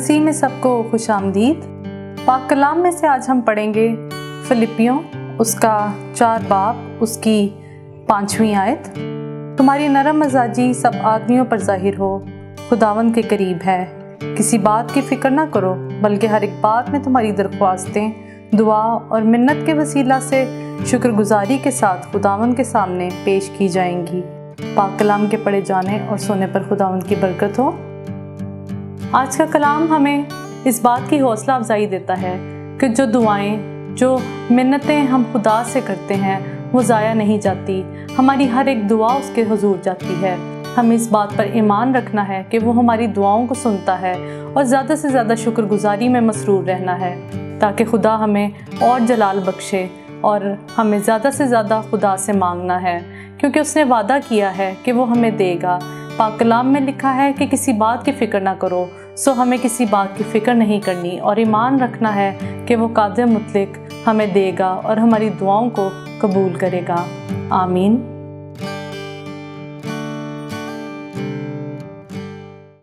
मसीह में सबको खुशामदीद। पाक कलाम में से आज हम पढ़ेंगे फिलिपियों उसका 4 बाब उसकी 5वीं आयत। तुम्हारी नरम मजाजी सब आदमियों पर जाहिर हो, खुदावंद के करीब है। किसी बात की फ़िक्र ना करो, बल्कि हर एक बात में तुम्हारी दरख्वास्तें दुआ और मिन्नत के वसीला से शुक्रगुजारी के साथ खुदावंद के सामने पेश की जाएंगी। पाक कलाम के पढ़े जाने और सुनने पर खुदावंद की बरकत हो। आज का कलाम हमें इस बात की हौसला अफजाई देता है कि जो दुआएं, जो मिन्नतें हम खुदा से करते हैं वो ज़ाया नहीं जाती। हमारी हर एक दुआ उसके हुजूर जाती है। हमें इस बात पर ईमान रखना है कि वो हमारी दुआओं को सुनता है और ज़्यादा से ज़्यादा शुक्रगुजारी में मसरूर रहना है, ताकि खुदा हमें और जलाल बख्शे और हमें ज़्यादा से ज़्यादा खुदा से मांगना है, क्योंकि उसने वादा किया है कि वो हमें देगा। पाक कलाम में लिखा है कि किसी बात की फ़िक्र ना करो, सो हमें किसी बात की फ़िक्र नहीं करनी और ईमान रखना है कि वो कादिर मुतलक हमें देगा और हमारी दुआओं को कबूल करेगा। आमीन।